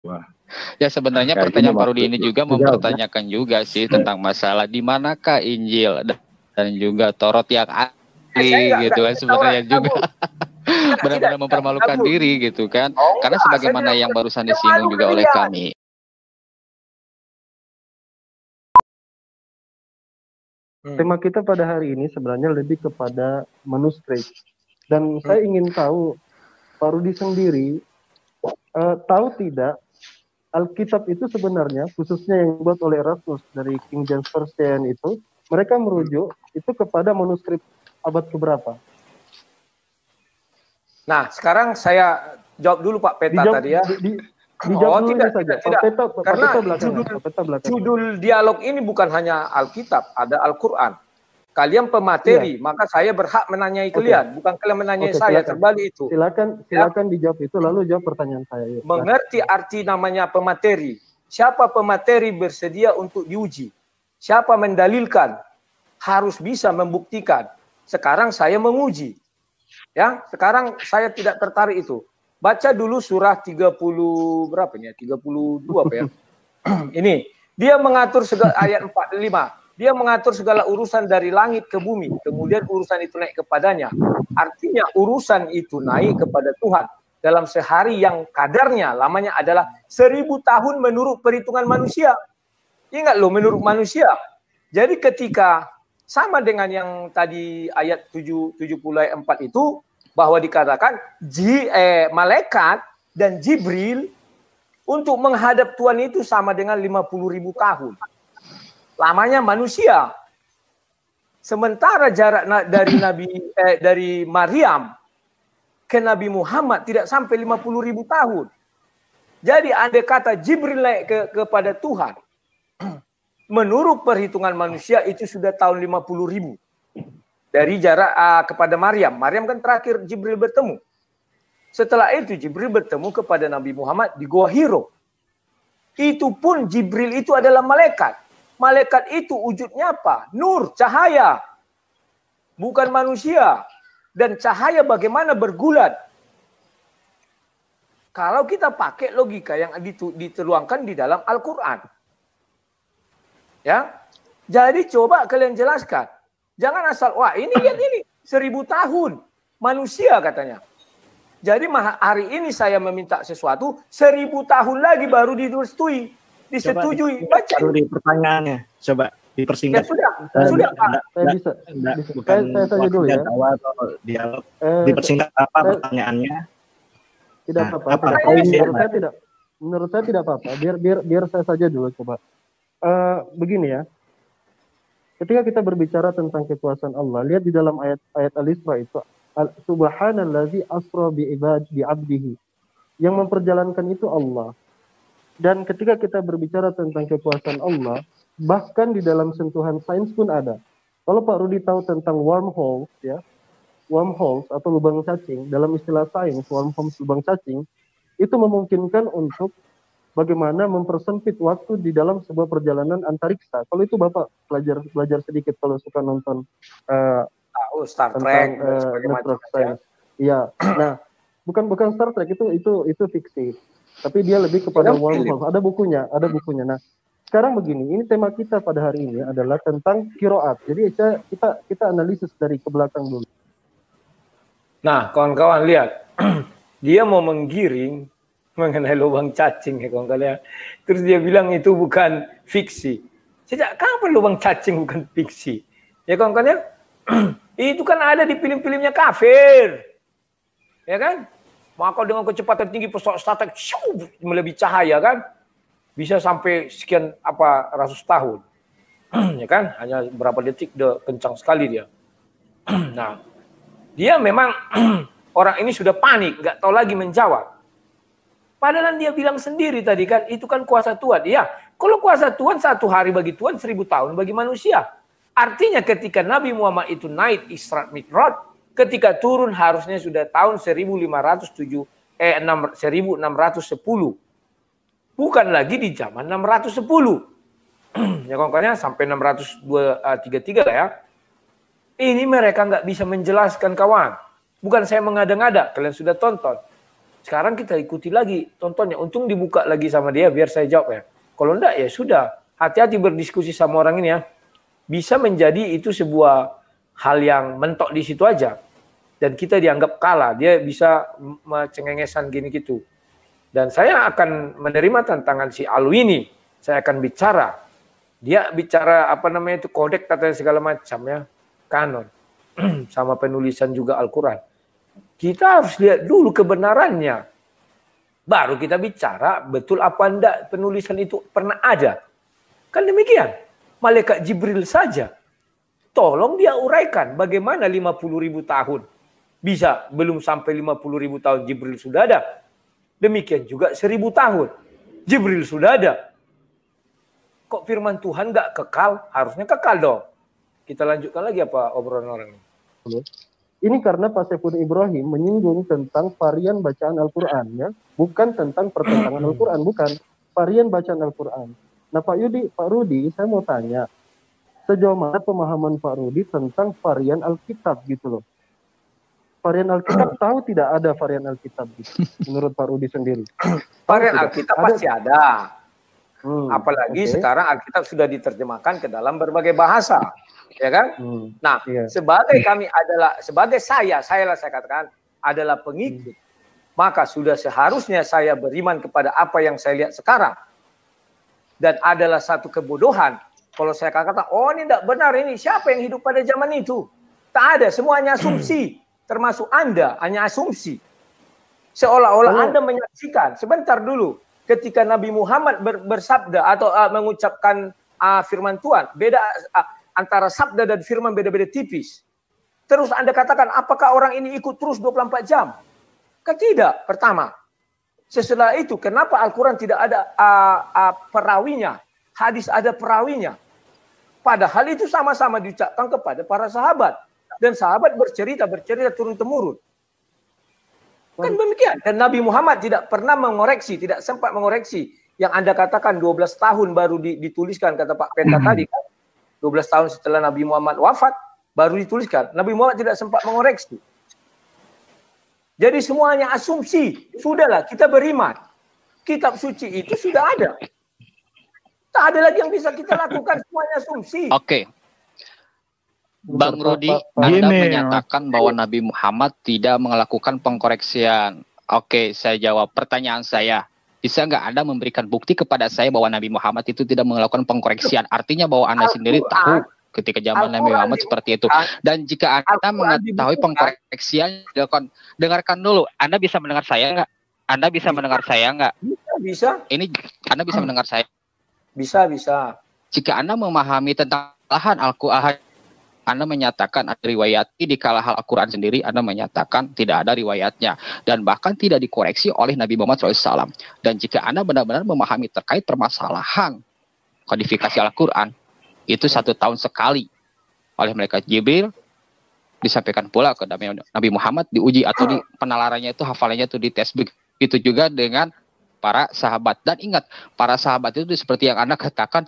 Wah. Ya sebenarnya pertanyaan Parudi ini juga mempertanyakan juga sih tentang masalah di manakah Injil dan juga Taurat yang asli gitu kan sebenarnya juga benar-benar mempermalukan diri gitu kan. Karena sebagaimana yang barusan disinggung juga oleh kami. Tema kita pada hari ini sebenarnya lebih kepada manuskrip. Dan saya ingin tahu, Pak Rudi sendiri, tahu tidak Alkitab itu sebenarnya, khususnya yang dibuat oleh Erasmus dari King James Version itu, mereka merujuk itu kepada manuskrip abad keberapa? Nah, sekarang saya jawab dulu Pak Peta tadi ya. Dijawab dulu saja. Tidak. Karena judul dialog ini bukan hanya Alkitab, ada Al-Quran. Kalian pemateri, maka saya berhak menanyai kalian, bukan kalian menanyai saya. Terbalik itu. Silakan dijawab itu, lalu jawab pertanyaan saya. Mengerti arti namanya pemateri. Siapa pemateri bersedia untuk diuji? Siapa mendalilkan? Harus bisa membuktikan. Sekarang saya menguji. Ya, sekarang saya tidak tertarik itu. Baca dulu surah 30 berapa nih? 32 apa ya? Ini, dia mengatur segala ayat 45. Dia mengatur segala urusan dari langit ke bumi. Kemudian urusan itu naik kepadanya. Artinya urusan itu naik kepada Tuhan. Dalam sehari yang kadarnya, lamanya adalah 1000 tahun menurut perhitungan manusia. Ingat loh, menurut manusia. Jadi ketika sama dengan yang tadi ayat 74 itu, bahwa dikatakan malaikat dan Jibril untuk menghadap Tuhan itu sama dengan 50.000 tahun. Lamanya manusia. Sementara jarak dari Maryam ke Nabi Muhammad tidak sampai 50.000 tahun. Jadi andai kata Jibril naik kepada Tuhan, menurut perhitungan manusia itu sudah tahun 50.000. Dari jarak kepada Maryam. Maryam kan terakhir Jibril bertemu. Setelah itu Jibril bertemu kepada Nabi Muhammad di Gua Hiro. Itu pun Jibril itu adalah malaikat. Malaikat itu wujudnya apa? Nur, cahaya. Bukan manusia. Dan cahaya bagaimana bergulat. Kalau kita pakai logika yang dituangkan di dalam Al-Quran. Ya. Jadi coba kalian jelaskan. Jangan asal, wah ini lihat ini. 1000 tahun. Manusia katanya. Jadi hari ini saya meminta sesuatu. 1000 tahun lagi baru disetujui. Baca di pertanyaannya, coba dipersingkat. Ya, sudah Pak. Saya saja dulu ya. Dialog dipersingkat apa pertanyaannya? Tidak apa-apa. Menurut saya tidak apa-apa. Biar saya saja dulu coba. Begini ya. Ketika kita berbicara tentang kekuasaan Allah, lihat di dalam ayat Al-Isra itu, Subhanallazi asra bi abdihi. Yang memperjalankan itu Allah. Dan ketika kita berbicara tentang kekuasaan Allah, bahkan di dalam sentuhan sains pun ada. Kalau Pak Rudi tahu tentang wormholes, ya, wormholes atau lubang cacing, dalam istilah sains, wormholes lubang cacing, itu memungkinkan untuk bagaimana mempersempit waktu di dalam sebuah perjalanan antariksa. Kalau itu Bapak belajar sedikit kalau suka nonton Star Trek, iya. Nah, bukan Star Trek, itu fiksi. Tapi dia lebih kepada wormhole. Ada bukunya. Nah, sekarang begini, ini tema kita pada hari ini adalah tentang kiroat. Jadi kita analisis dari ke belakang dulu. Nah, kawan-kawan lihat, dia mau menggiring mengenai lubang cacing ya kawan-kawan. Terus dia bilang itu bukan fiksi. Sejak kapan lubang cacing bukan fiksi? Ya kawan-kawan ya, itu kan ada di film-filmnya kafir, ya kan? Maka dengan kecepatan tinggi pesawat Star Trek melebihi cahaya kan, bisa sampai sekian ratus tahun, ya kan? Hanya berapa detik udah kencang sekali dia. Nah, dia memang orang ini sudah panik, nggak tahu lagi menjawab. Padahal dia bilang sendiri tadi kan, itu kan kuasa Tuhan. Ya, kalau kuasa Tuhan 1 hari bagi Tuhan 1000 tahun bagi manusia. Artinya ketika Nabi Muhammad itu naik Isra Mi'raj, ketika turun harusnya sudah tahun 1610. Bukan lagi di zaman 610. Ya kawan-kawannya sampai 633 lah ya. Ini mereka nggak bisa menjelaskan kawan. Bukan saya mengada-ngada, kalian sudah tonton. Sekarang kita ikuti lagi tontonnya. Untung dibuka lagi sama dia biar saya jawab ya. Kalau enggak ya sudah. Hati-hati berdiskusi sama orang ini ya. Bisa menjadi itu sebuah hal yang mentok di situ aja. Dan kita dianggap kalah. Dia bisa cengengesan gini gitu. Dan saya akan menerima tantangan si Alwi ini. Saya akan bicara. Dia bicara apa namanya itu kodek katanya segala macam ya. Kanon. Sama penulisan juga Al-Quran. Kita harus lihat dulu kebenarannya. Baru kita bicara betul apa enggak penulisan itu pernah ada. Kan demikian. Malaikat Jibril saja. Tolong dia uraikan bagaimana 50.000 tahun. Bisa belum sampai 50.000 tahun Jibril sudah ada. Demikian juga 1.000 tahun. Jibril sudah ada. Kok firman Tuhan enggak kekal? Harusnya kekal dong. Kita lanjutkan lagi apa obrolan orang ini. Ini karena Pak Saiful Ibrahim menyinggung tentang varian bacaan Al-Quran, ya, bukan tentang pertentangan Al-Quran, bukan varian bacaan Al-Quran. Nah, Pak Rudi, saya mau tanya, sejauh mana pemahaman Pak Rudi tentang varian Alkitab gitu loh? Varian Alkitab tahu tidak ada varian Alkitab gitu, menurut Pak Rudi sendiri? Varian Alkitab pasti ada. Apalagi sekarang Alkitab sudah diterjemahkan ke dalam berbagai bahasa. Ya kan? Nah, sebagai kami adalah, sebagai saya katakan adalah pengikut, maka sudah seharusnya saya beriman kepada apa yang saya lihat sekarang. Dan adalah satu kebodohan kalau saya katakan, oh ini tidak benar ini, siapa yang hidup pada zaman itu? Tak ada, semuanya asumsi, termasuk Anda, hanya asumsi. Seolah-olah Anda menyaksikan, sebentar dulu, ketika Nabi Muhammad bersabda atau mengucapkan firman Tuhan, beda antara sabda dan firman beda-beda tipis. Terus Anda katakan, apakah orang ini ikut terus 24 jam? Tidak. Pertama, setelah itu, kenapa Al-Quran tidak ada perawinya? Hadis ada perawinya. Padahal itu sama-sama diucapkan kepada para sahabat. Dan sahabat bercerita turun-temurun. Kan demikian. Dan Nabi Muhammad tidak pernah mengoreksi, tidak sempat mengoreksi. Yang Anda katakan 12 tahun baru dituliskan, kata Pak Penta tadi kan. 12 tahun setelah Nabi Muhammad wafat, baru dituliskan. Nabi Muhammad tidak sempat mengoreksi. Jadi semuanya asumsi. Sudahlah, kita beriman. Kitab suci itu sudah ada. Tak ada lagi yang bisa kita lakukan, semuanya asumsi. Oke. Bang Rudi, Anda menyatakan bahwa Nabi Muhammad tidak melakukan pengkoreksian. Oke, saya jawab pertanyaan saya. Bisa nggak Anda memberikan bukti kepada saya bahwa Nabi Muhammad itu tidak melakukan pengkoreksian? Artinya bahwa Anda sendiri tahu ketika zaman Nabi Muhammad seperti itu. Dan jika Anda mengetahui pengkoreksian, dengarkan dulu. Anda bisa mendengar saya nggak? Anda bisa mendengar saya nggak? Bisa. Ini Anda bisa mendengar saya? Bisa. Jika Anda memahami tentang lahan Al-Quran, Anda menyatakan ada riwayat di kala hal Al-Quran sendiri, Anda menyatakan tidak ada riwayatnya. Dan bahkan tidak dikoreksi oleh Nabi Muhammad SAW. Dan jika Anda benar-benar memahami terkait permasalahan kodifikasi Al-Quran, itu 1 tahun sekali oleh malaikat Jibril, disampaikan pula ke Nabi Muhammad, diuji atau di penalarannya itu, hafalannya itu dites. Begitu juga dengan para sahabat. Dan ingat, para sahabat itu seperti yang Anda katakan,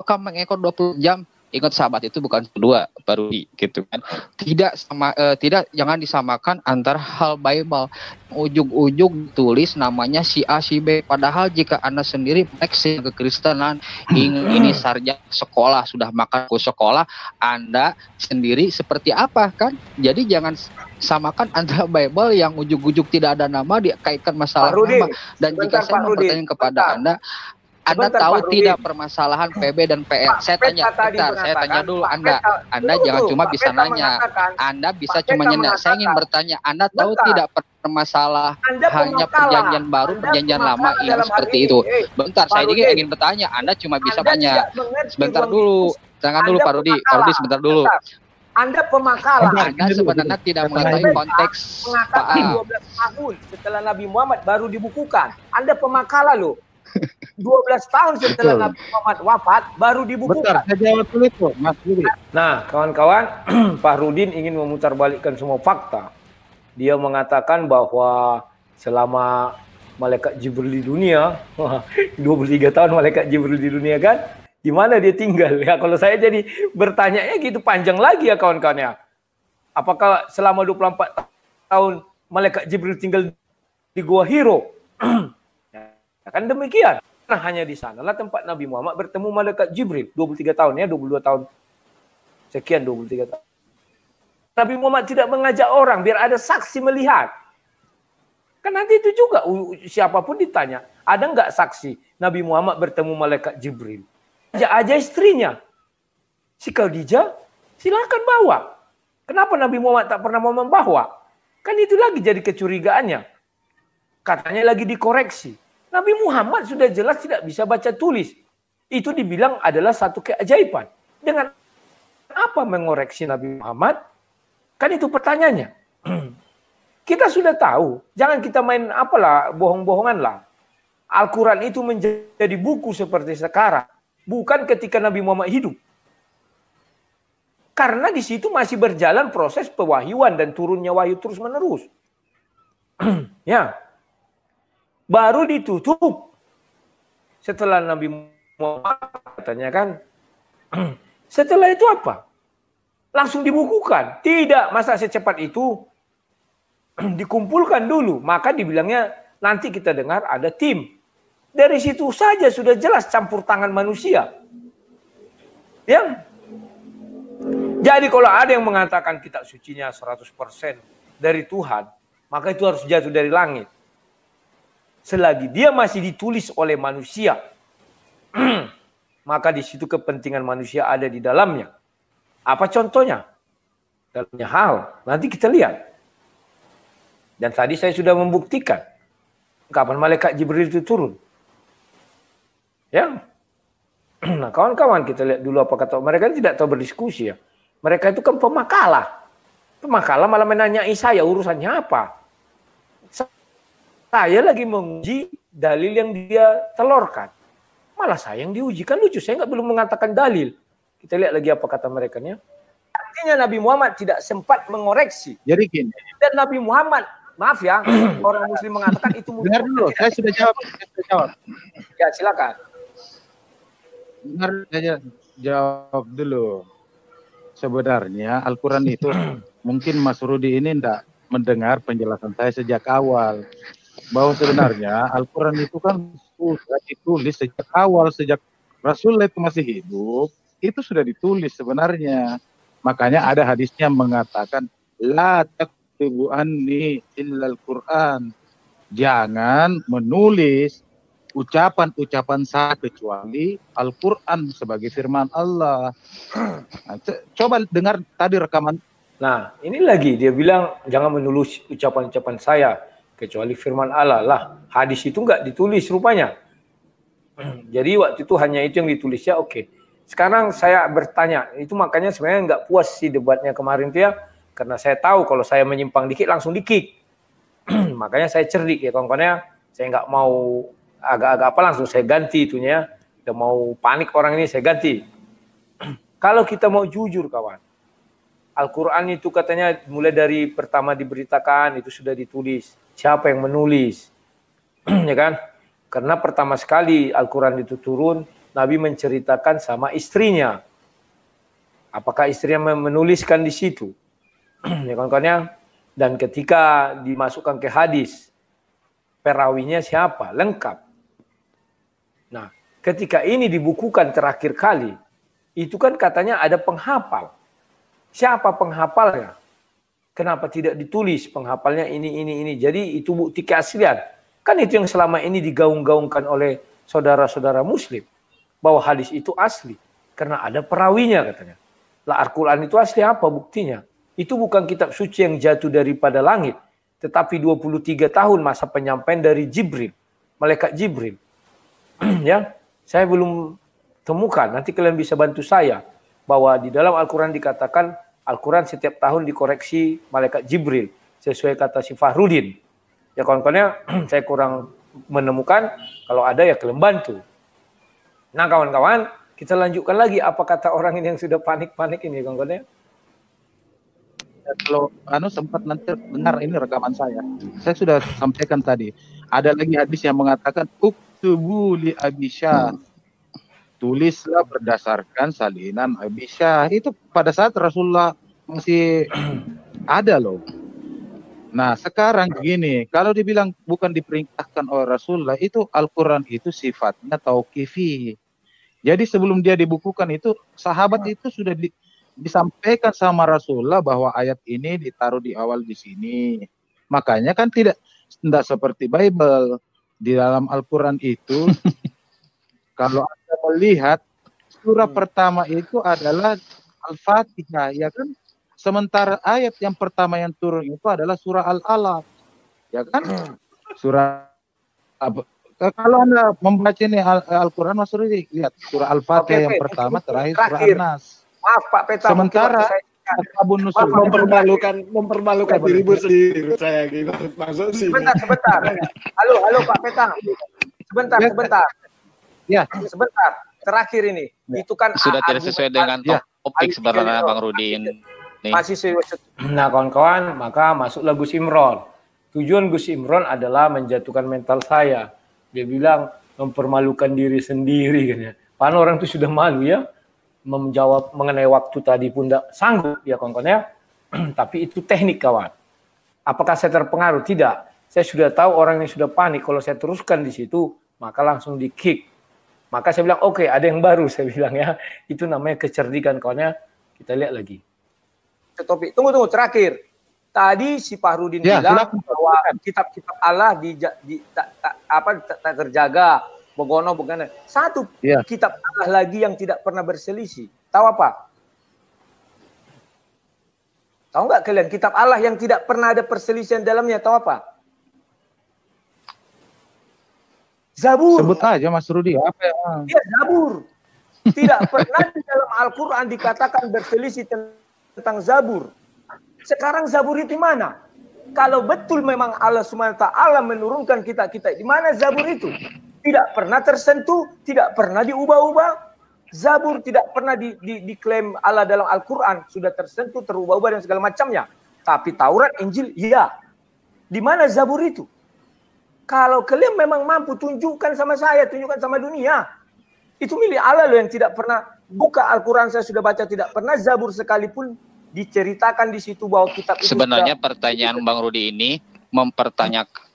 kamu mengekor 20 jam, ingat sahabat itu bukan kedua baru gitu kan. Tidak, jangan disamakan antara hal Bible. Ujung-ujung tulis namanya si A si B, padahal jika Anda sendiri ke Kristenan, ini sarjana sekolah, sudah makan ke sekolah, Anda sendiri seperti apa kan? Jadi jangan samakan antara Bible yang ujung-ujung tidak ada nama dikaitkan masalah nama. Dan jika saya mempertanyakan kepada Anda tahu tidak permasalahan PB dan PL? Saya tanya dulu Anda jangan cuma bisa nanya. Anda bisa cuma nanya. Saya ingin bertanya, Anda tahu tidak permasalahan hanya perjanjian baru, perjanjian lama ini seperti itu? Bentar, saya juga ingin bertanya. Anda cuma bisa banyak. Sebentar dulu. Jangan dulu Pak Rudi. Pak Rudi sebentar dulu. Anda pemakalah. Anda sebenarnya tidak mengetahui konteks Pak. 12 tahun setelah Nabi Muhammad baru dibukukan. Anda pemakalah loh. 12 tahun setelah Nabi Muhammad wafat baru dibukukan. Bentar, saya jawab dulu itu, Mas Rudi. Nah, kawan-kawan, Pak Rudin ingin memutarbalikkan semua fakta. Dia mengatakan bahwa selama malaikat Jibril di dunia, 23 tahun malaikat Jibril di dunia kan, di mana dia tinggal? Ya, kalau saya jadi bertanya gitu panjang lagi ya kawan-kawan ya. Apakah selama 24 tahun malaikat Jibril tinggal di Gua Hiro. Ya, kan demikian. Nah, hanya di sanalah tempat Nabi Muhammad bertemu malaikat Jibril. 23 tahun ya, 22 tahun. Sekian 23 tahun. Nabi Muhammad tidak mengajak orang biar ada saksi melihat. Kan nanti itu juga siapapun ditanya, ada nggak saksi Nabi Muhammad bertemu malaikat Jibril? Ajak aja istrinya. Si Khadijah, silakan bawa. Kenapa Nabi Muhammad tak pernah mau membawa? Kan itu lagi jadi kecurigaannya. Katanya lagi dikoreksi. Nabi Muhammad sudah jelas tidak bisa baca tulis. Itu dibilang adalah satu keajaiban. Dengan apa mengoreksi Nabi Muhammad? Kan itu pertanyaannya. Kita sudah tahu. Jangan kita main apalah, bohong-bohongan lah. Al-Quran itu menjadi buku seperti sekarang. Bukan ketika Nabi Muhammad hidup. Karena di situ masih berjalan proses pewahyuan dan turunnya wahyu terus-menerus. Ya. Baru ditutup. Setelah Nabi Muhammad katanya kan. Setelah itu apa? Langsung dibukukan. Tidak, masa secepat itu dikumpulkan dulu. Maka dibilangnya nanti kita dengar ada tim. Dari situ saja sudah jelas campur tangan manusia. Ya. Jadi kalau ada yang mengatakan kitab sucinya 100% dari Tuhan, maka itu harus jatuh dari langit. Selagi dia masih ditulis oleh manusia, maka di situ kepentingan manusia ada di dalamnya. Apa contohnya? Dalamnya hal. Nanti kita lihat. Dan tadi saya sudah membuktikan. Kapan malaikat Jibril itu turun. Ya. Nah kawan-kawan kita lihat dulu apa kata mereka tidak tahu berdiskusi ya. Mereka itu kan pemakalah. Pemakalah malah menanyai saya urusannya apa. Saya lagi menguji dalil yang dia telurkan. Malah saya yang diuji. Kan lucu, saya belum mengatakan dalil. Kita lihat lagi apa kata mereka. Artinya Nabi Muhammad tidak sempat mengoreksi. Jadi gini. Dan Nabi Muhammad, maaf ya, orang muslim mengatakan itu. Dengar dulu, saya sudah jawab. Ya silakan. Dengar saja jawab dulu. Sebenarnya Al-Quran itu mungkin Mas Rudi ini tidak mendengar penjelasan saya sejak awal. Bahwa sebenarnya Al-Quran itu kan sudah ditulis sejak awal, sejak Rasulullah itu masih hidup, itu sudah ditulis sebenarnya. Makanya ada hadisnya mengatakan, La taktubu anni illal Quran. Jangan menulis ucapan-ucapan saya kecuali Al-Quran sebagai firman Allah. Nah, coba dengar tadi rekaman. Nah, ini lagi dia bilang jangan menulis ucapan-ucapan saya kecuali firman Allah lah. Hadis itu enggak ditulis rupanya. Jadi waktu itu hanya itu yang ditulis ya, oke. Sekarang saya bertanya, itu makanya sebenarnya enggak puas sih debatnya kemarin tuh ya, karena saya tahu kalau saya menyimpang dikit langsung di-kick. Makanya saya cerdik ya kawan-kawannya, saya enggak mau agak-agak apa langsung saya ganti itunya. Udah mau panik orang ini saya ganti. Kalau kita mau jujur kawan, Al-Quran itu katanya mulai dari pertama diberitakan itu sudah ditulis. Siapa yang menulis? Ya kan? Karena pertama sekali Al-Quran itu turun, Nabi menceritakan sama istrinya. Apakah istrinya menuliskan di situ? Ya kawan-kawannya. Dan ketika dimasukkan ke hadis, perawinya siapa? Lengkap. Nah, ketika ini dibukukan terakhir kali, itu kan katanya ada penghafal. Siapa penghafalnya? Kenapa tidak ditulis penghafalnya ini. Jadi itu bukti keaslian. Kan itu yang selama ini digaung-gaungkan oleh saudara-saudara muslim. Bahwa hadis itu asli. Karena ada perawinya katanya. Lah Al-Quran itu asli apa buktinya? Itu bukan kitab suci yang jatuh daripada langit. Tetapi 23 tahun masa penyampaian dari Jibril. Malaikat Jibril. Ya, saya belum temukan. Nanti kalian bisa bantu saya. Bahwa di dalam Al-Quran dikatakan Al-Quran setiap tahun dikoreksi malaikat Jibril sesuai kata si Fahrudin. Ya kawan-kawannya saya kurang menemukan, kalau ada ya kalian bantu. Nah kawan-kawan, kita lanjutkan lagi apa kata orang ini yang sudah panik-panik ini kawan-kawannya. Ya, kalau sempat nanti dengar ini rekaman saya sudah sampaikan tadi. Ada lagi hadis yang mengatakan uktubu li Abi Syah. Tulislah berdasarkan salinan Abi Syah. Itu pada saat Rasulullah masih ada loh. Nah, sekarang gini, kalau dibilang bukan diperintahkan oleh Rasulullah, itu Al-Quran itu sifatnya tauqifi. Jadi sebelum dia dibukukan itu, sahabat itu sudah disampaikan sama Rasulullah bahwa ayat ini ditaruh di awal di sini. Makanya kan tidak seperti Bible. Di dalam Al-Quran itu, kalau Anda melihat, surah pertama itu adalah Al-Fatihah, ya kan? Sementara ayat yang pertama yang turun itu adalah surah Al-Alaq, ya kan? Surah kalau Anda membaca ini Al-Quran, Mas Rudi, lihat surah Al-Fatihah yang pertama, terakhir surah An-Nas. Maaf Pak Peta. Sementara Ashabun Nusul mempermalukan dirimu sendiri, saya gitu. Maksud sih. Sebentar. Halo Pak Peta. Sebentar. Ya. Sebentar. Terakhir ini, itu kan sudah tidak sesuai dengan topik sebenarnya Bang Rudi ini. Masih nah kawan-kawan, maka masuklah Gus Imron. Tujuan Gus Imron adalah menjatuhkan mental saya. Dia bilang mempermalukan diri sendiri kan ya. Padahal orang itu sudah malu ya. Menjawab mengenai waktu tadi pun tidak sanggup ya kawan-kawan ya. Tapi itu teknik kawan. Apakah saya terpengaruh? Tidak. Saya sudah tahu orang yang sudah panik. Kalau saya teruskan di situ, maka langsung di kick. Maka saya bilang, oke, ada yang baru, saya bilang ya. Itu namanya kecerdikan kawannya. Kita lihat lagi. Topik. Tunggu, terakhir. Tadi si Fahrudin bilang bahwa kitab-kitab Allah tak terjaga. Begono. Satu kitab Allah lagi yang tidak pernah berselisih. Tahu apa? Tahu nggak kalian? Kitab Allah yang tidak pernah ada perselisihan dalamnya. Tahu apa? Zabur. Sebut aja Mas Rudi. Apa ya? Iya, Zabur. Tidak pernah di dalam Al-Quran dikatakan berselisih tentang Zabur. Sekarang Zabur itu mana? Kalau betul memang Allah SWT menurunkan kita-kita, di mana Zabur itu? Tidak pernah tersentuh, tidak pernah diubah-ubah. Zabur tidak pernah diklaim Allah dalam Al-Quran. Sudah tersentuh, terubah-ubah dan segala macamnya. Tapi Taurat, Injil, iya. Di mana Zabur itu? Kalau kalian memang mampu, tunjukkan sama saya, tunjukkan sama dunia. Itu milik Allah loh yang tidak pernah buka Al-Quran. Saya sudah baca, tidak pernah Zabur sekalipun diceritakan di situ bahwa kitab itu. Sebenarnya pertanyaan Bang Rudi ini mempertanyakan.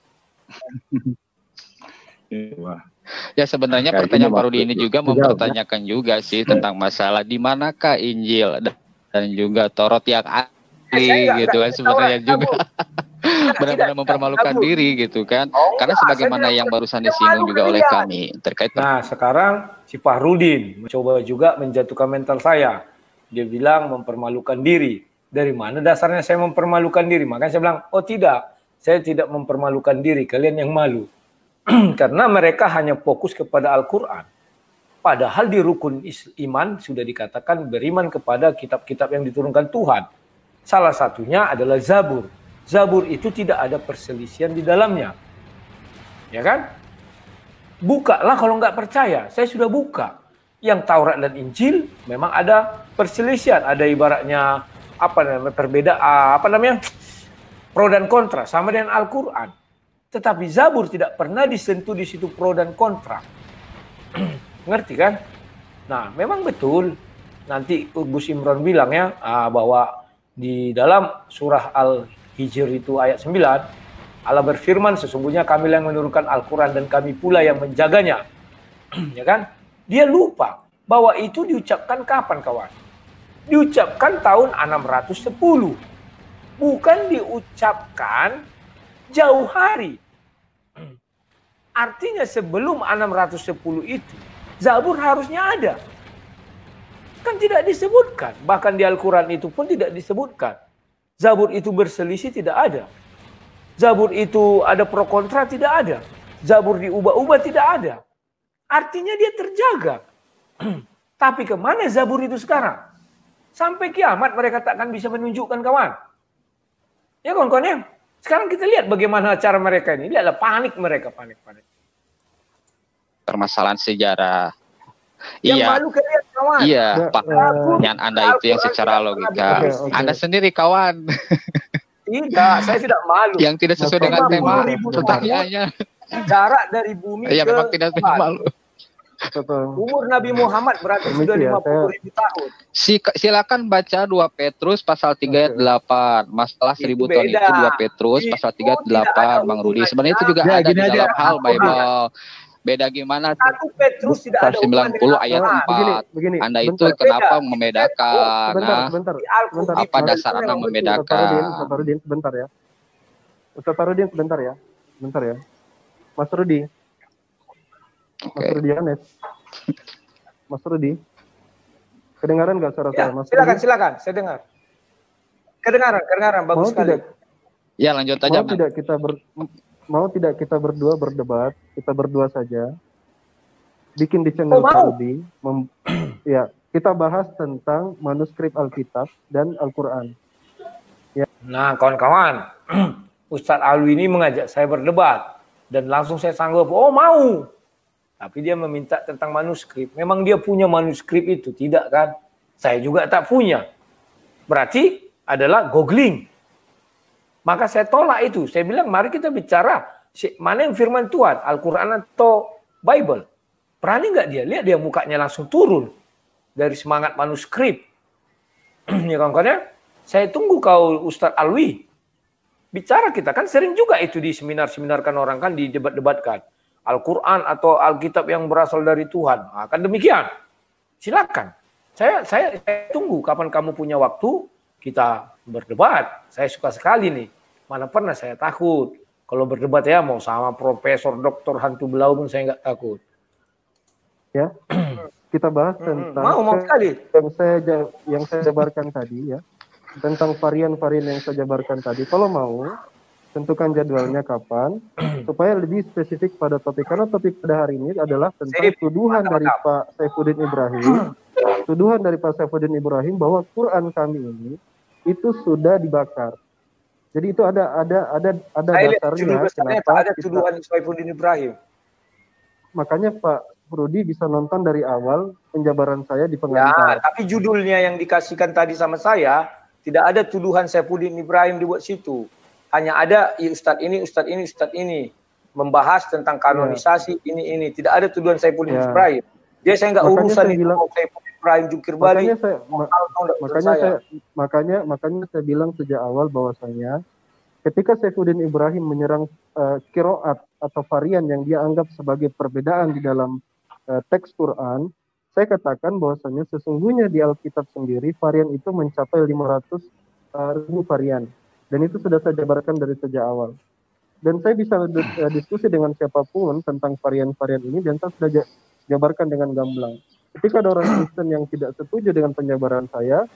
Ya sebenarnya pertanyaan Pak Rudi ini juga mempertanyakan juga sih tentang masalah di manakah Injil dan juga Taurat yang asli gitu kan sebenarnya juga benar-benar mempermalukan diri gitu kan. Karena sebagaimana yang barusan disinggung juga oleh kami terkait. Nah sekarang si Fahrudin mencoba juga menjatuhkan mental saya. Dia bilang mempermalukan diri. Dari mana dasarnya saya mempermalukan diri? Makanya saya bilang, oh tidak, saya tidak mempermalukan diri, kalian yang malu. Karena mereka hanya fokus kepada Al-Quran. Padahal di rukun iman sudah dikatakan beriman kepada kitab-kitab yang diturunkan Tuhan. Salah satunya adalah Zabur. Zabur itu tidak ada perselisihan di dalamnya. Ya kan? Bukalah kalau nggak percaya. Saya sudah buka. Yang Taurat dan Injil memang ada perselisihan. Ada ibaratnya perbedaan, pro dan kontra. Sama dengan Al-Quran. Tetapi Zabur tidak pernah disentuh di situ pro dan kontra. Ngerti kan? Nah, memang betul. Nanti Gus Imron bilang ya, bahwa di dalam surah Al-Hijr itu ayat 9, Allah berfirman, sesungguhnya kami yang menurunkan Al-Quran dan kami pula yang menjaganya. Ya kan? Dia lupa bahwa itu diucapkan kapan kawan? Diucapkan tahun 610. Bukan diucapkan jauh hari. Artinya sebelum 610 itu, Zabur harusnya ada. Kan tidak disebutkan. Bahkan di Al-Quran itu pun tidak disebutkan. Zabur itu berselisih tidak ada. Zabur itu ada pro kontra tidak ada. Zabur diubah-ubah tidak ada. Artinya dia terjaga. Tapi kemana Zabur itu sekarang? Sampai kiamat mereka tak akan bisa menunjukkan kawan. Ya kawan-kawan ya. Sekarang kita lihat bagaimana cara mereka ini. Lihatlah panik mereka, panik. Permasalahan sejarah. Yang iya. malu kalian kawan. Iya, pertanyaan Anda itu yang secara logika. Okay. Anda sendiri kawan. Tidak, saya tidak malu. Yang tidak sesuai dengan tema pertanyaannya. Jarak dari bumi ke memang tidak malu. Umur Nabi Muhammad berarti sudah 50.000 tahun. Silakan baca 2 Petrus pasal 3 ayat 8. Masalah 1000 tahun itu 2 Petrus pasal 3 ayat 8, Bang Rudi. Sebenarnya itu juga ada di dalam hal Bible. Beda gimana? 1 Petrus tidak ada 90 ayat 4. Anda itu kenapa membedakan? Sebentar. Apa dasar Anda membedakan? Ustaz Farudin sebentar ya. Mas Rudi. Mas Rudi Anes. Mas Rudi. Kedengaran nggak suara saya? Mas silakan, saya dengar. Kedengaran, bagus sekali. Ya, lanjut aja. Mau tidak kita berdua berdebat, kita berdua saja. Bikin di channel Pak Rudi. Ya, kita bahas tentang manuskrip Alkitab dan Al-Qur'an. Ya. Nah, kawan-kawan, Ustadz Alwi ini mengajak saya berdebat dan langsung saya sanggup, mau. Tapi dia meminta tentang manuskrip. Memang dia punya manuskrip itu? Tidak kan? Saya juga tak punya. Berarti adalah googling. Maka saya tolak itu. Saya bilang mari kita bicara mana yang firman Tuhan, Al-Quran atau Bible. Berani nggak dia? Lihat dia mukanya langsung turun dari semangat manuskrip. Ya kawan-kawan, saya tunggu kau Ustadz Alwi. Bicara kita kan sering juga itu di seminar-seminarkan orang kan didebat-debatkan. Al-Quran atau Alkitab yang berasal dari Tuhan. Nah, kan demikian. Silakan. Saya tunggu kapan kamu punya waktu kita berdebat. Saya suka sekali nih. Mana pernah saya takut. Kalau berdebat ya mau sama profesor, doktor, hantu belau pun saya nggak takut. Ya. Kita bahas tentang mau sekali. Yang saya jabarkan tadi ya. Tentang varian-varian yang saya jabarkan tadi. Kalau mau, tentukan jadwalnya kapan, supaya lebih spesifik pada topik. Karena topik pada hari ini adalah tentang tuduhan dari Pak Saifuddin Ibrahim. Tuduhan dari Pak Saifuddin Ibrahim bahwa Quran kami ini itu sudah dibakar. Jadi itu ada dasarnya. Kenapa ada tuduhan Saifuddin Ibrahim? Makanya Pak Rudi bisa nonton dari awal penjabaran saya di pengantar. Ya, tapi judulnya yang dikasihkan tadi sama saya, tidak ada tuduhan Saifuddin Ibrahim dibuat situ. Hanya ada Ustadz ini membahas tentang kanonisasi ini. Tidak ada tuduhan Saifuddin Ibrahim. Saya nggak urusan itu Saifuddin Ibrahim jungkir balik. Makanya saya bilang sejak awal bahwasanya ketika Saifuddin Ibrahim menyerang qiraat atau varian yang dia anggap sebagai perbedaan di dalam teks Quran, saya katakan bahwasanya sesungguhnya di Alkitab sendiri varian itu mencapai 500.000 varian. Dan itu sudah saya jabarkan dari sejak awal. Dan saya bisa diskusi dengan siapapun tentang varian-varian ini, dan saya sudah jabarkan dengan gamblang. Ketika ada orang Kristen yang tidak setuju dengan penjabaran saya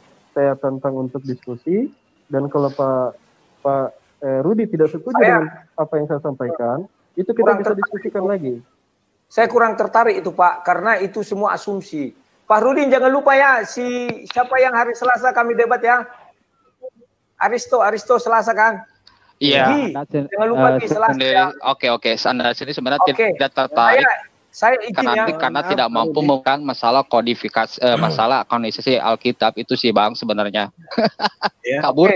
tantang untuk diskusi. Dan kalau Pak Rudi tidak setuju dengan apa yang saya sampaikan, itu kita bisa diskusikan lagi. Saya kurang tertarik itu Pak, karena itu semua asumsi. Pak Rudi jangan lupa ya, siapa yang hari Selasa kami debat ya? Aristo Selasa kan? Iya. Jangan lupa di Selasa. Oke. Anda sini sebenarnya tidak tertarik. Saya izin ya. Karena tidak mampu melakukan masalah kodifikasi, masalah kanonisasi Alkitab itu sih Bang sebenarnya. Kabur.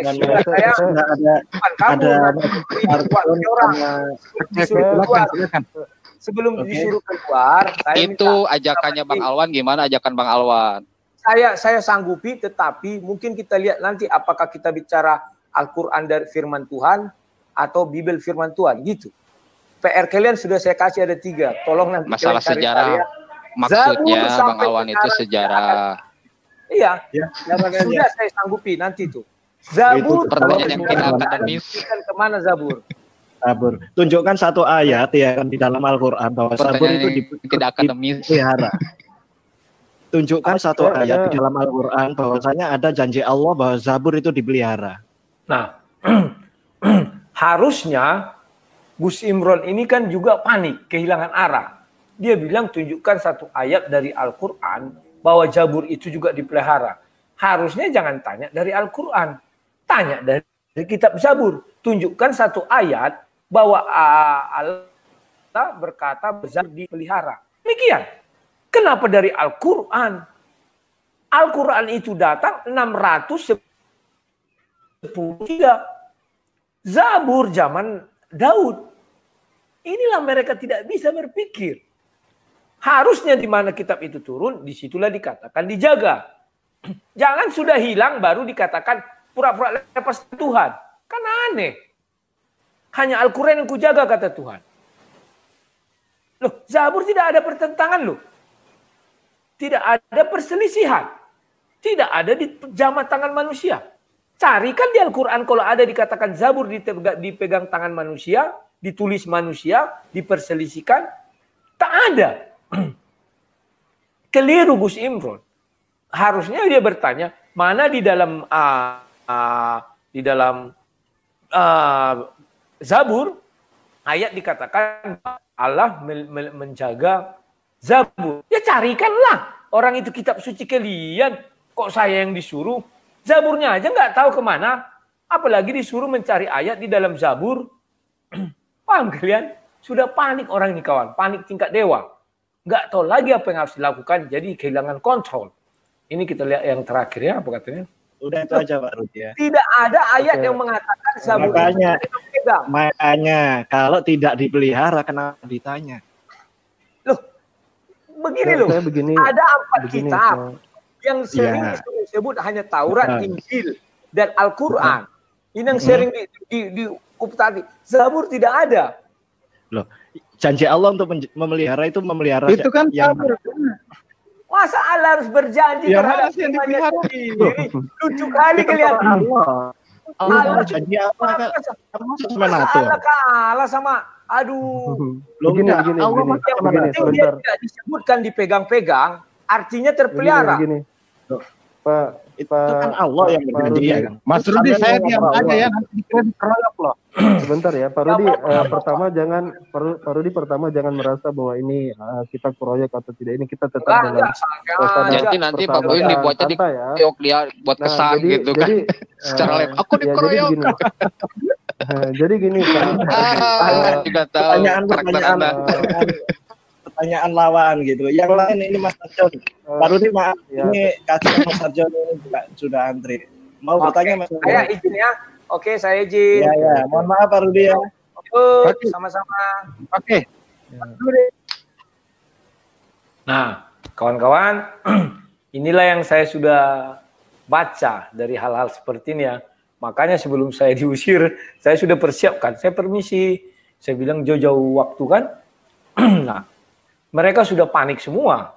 Sebelum disuruh keluar, itu ajakannya Bang Alwan gimana? Ajakan Bang Alwan? Saya sanggupi, tetapi mungkin kita lihat nanti apakah kita bicara Al-Quran dari firman Tuhan atau Bible firman Tuhan gitu. PR kalian sudah saya kasih ada 3. Tolong nanti masalah sejarah. Maksudnya Bang Alwan itu sejarah. Iya. Sudah saya sanggupi nanti itu. Zabur. Pertanyaan yang tidak akademis. Kemana Zabur? Zabur. Tunjukkan satu ayat ya kan di dalam Al-Quran bahwa Zabur itu tidak akademis. Dipelihara. Tunjukkan satu ayat di dalam Al-Quran bahwasanya ada janji Allah bahwa Zabur itu dipelihara. Nah, harusnya Gus Imron ini kan juga panik, kehilangan arah. Dia bilang tunjukkan satu ayat dari Al-Quran bahwa Zabur itu juga dipelihara. Harusnya jangan tanya dari Al-Quran, tanya dari kitab Zabur. Tunjukkan satu ayat bahwa Allah berkata Zabur dipelihara. Demikian. Kenapa dari Al-Quran? Al-Quran itu datang 610 Zabur zaman Daud. Inilah mereka tidak bisa berpikir. Harusnya di mana kitab itu turun, disitulah dikatakan dijaga. Jangan sudah hilang baru dikatakan pura-pura lepas Tuhan. Kan aneh. Hanya Al-Quran yang kujaga kata Tuhan. Loh, Zabur tidak ada pertentangan loh. Tidak ada perselisihan. Tidak ada di jama tangan manusia. Carikan di Al-Quran kalau ada dikatakan Zabur dipegang tangan manusia, ditulis manusia, diperselisihkan. Tak ada. Keliru Gus Imron. Harusnya dia bertanya, mana di dalam Zabur ayat dikatakan Allah menjaga Zabur. Ya carikanlah. Orang itu kitab suci kalian. Kok saya yang disuruh? Zaburnya aja nggak tahu kemana. Apalagi disuruh mencari ayat di dalam Zabur. Paham kalian? Sudah panik orang ini kawan. Panik tingkat dewa. Nggak tahu lagi apa yang harus dilakukan. Jadi kehilangan kontrol. Ini kita lihat yang terakhir ya. Apa katanya? Udah itu aja Pak Rudi ya. Tidak ada ayat yang mengatakan Zabur. Makanya kalau tidak dipelihara kenapa ditanya? Loh, begini loh. Ada 4 kitab yang sering disebut hanya Taurat, Injil, dan Al-Quran. Ini yang sering di tadi. Zabur tidak ada. Loh, janji Allah untuk memelihara itu memelihara. Itu kan yang masa Allah harus berjanji terhadap umatnya sendiri? Lucu kali kalian. Allah janji apa? Allah kalah sama, aduh. Begini, Dia tidak disebutkan dipegang-pegang, artinya terpelihara. Pak, itu kan Allah yang berjanji ya. Mas Rudi, saya diam aja ya, nanti dikira dikeroyok loh. Sebentar ya, Pak Rudi. Pak Rudi pertama jangan merasa bahwa ini kita keroyok atau tidak. Ini kita tetap dalam jadi nanti Pak Boy dibuatnya dikeroyok dia buat kesan gitu kan. Secara live aku dikeroyok. Jadi gini Pak. Juga tahu pertanyaan lawan gitu. Yang lain ini Mas Arjon. Pak Rudi maaf, ini kasih Mas Arjon ini juga sudah antri. Mau bertanya Mas Arjon? Saya izin ya. Oke, saya izin. Ya. Mohon maaf Pak Rudi ya. Sama-sama. Oke. Nah, kawan-kawan, inilah yang saya sudah baca dari hal-hal seperti ini ya. Makanya sebelum saya diusir, saya sudah persiapkan. Saya permisi. Saya bilang jauh-jauh waktu kan. Nah, mereka sudah panik semua.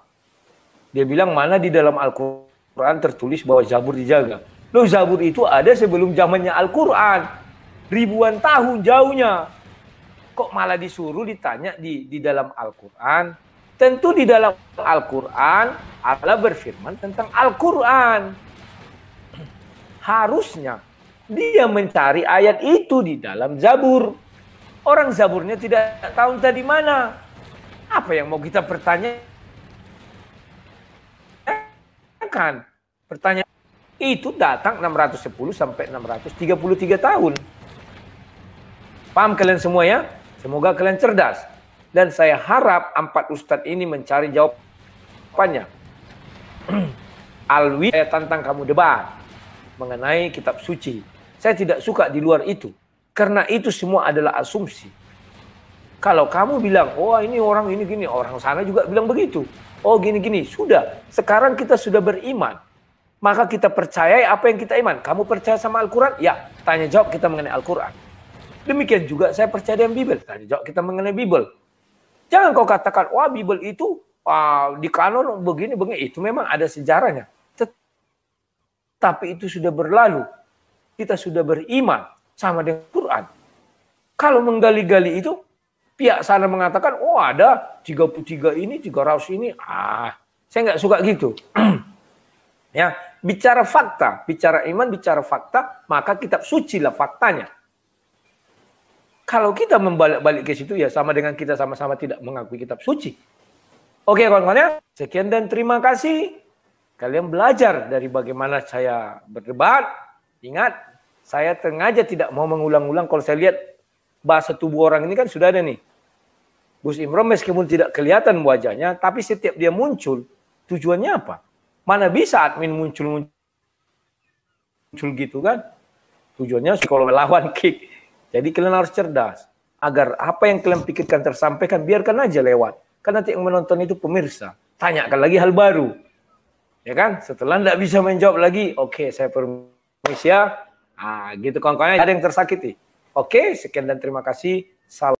Dia bilang mana di dalam Al-Quran tertulis bahwa Zabur dijaga. Loh, Zabur itu ada sebelum zamannya Al-Quran. Ribuan tahun jauhnya. Kok malah disuruh ditanya di dalam Al-Quran? Tentu di dalam Al-Quran Allah berfirman tentang Al-Quran. Harusnya dia mencari ayat itu di dalam Zabur. Orang Zaburnya tidak tahu entah di mana. Apa yang mau kita pertanyakan? Pertanyaan itu datang 610 sampai 633 tahun. Paham kalian semua ya? Semoga kalian cerdas. Dan saya harap 4 ustadz ini mencari jawabannya. Alwi, saya tantang kamu debat mengenai kitab suci. Saya tidak suka di luar itu. Karena itu semua adalah asumsi. Kalau kamu bilang, oh ini orang ini gini, orang sana juga bilang begitu. Oh gini-gini, sudah. Sekarang kita sudah beriman. Maka kita percayai apa yang kita iman. Kamu percaya sama Al-Quran? Ya, tanya jawab kita mengenai Al-Quran. Demikian juga saya percaya dengan Bible. Tanya jawab kita mengenai Bible. Jangan kau katakan, wah Bible itu di kanon begini. Itu memang ada sejarahnya. Tapi itu sudah berlalu. Kita sudah beriman sama dengan Quran. Kalau menggali-gali itu, pihak sana mengatakan, oh ada 33 ini, 300 ini. Saya nggak suka gitu. Ya, bicara fakta, bicara iman, bicara fakta, maka kitab suci lah faktanya. Kalau kita membalik-balik ke situ, ya sama dengan kita sama-sama tidak mengakui kitab suci. Oke kawan-kawan, sekian dan terima kasih. Kalian belajar dari bagaimana saya berdebat. Ingat, saya sengaja tidak mau mengulang-ulang. Kalau saya lihat bahasa tubuh orang ini kan sudah ada nih. Gus Imron meskipun tidak kelihatan wajahnya, tapi setiap dia muncul, tujuannya apa? Mana bisa admin muncul gitu kan? Tujuannya kalau melawan kick. Jadi kalian harus cerdas. Agar apa yang kalian pikirkan tersampaikan, biarkan aja lewat. Kan nanti yang menonton itu pemirsa. Tanyakan lagi hal baru. Ya kan? Setelah tidak bisa menjawab lagi, oke, saya permisi ya. Gitu kawan-kawan, ada yang tersakiti. Oke, sekian dan terima kasih. Salam.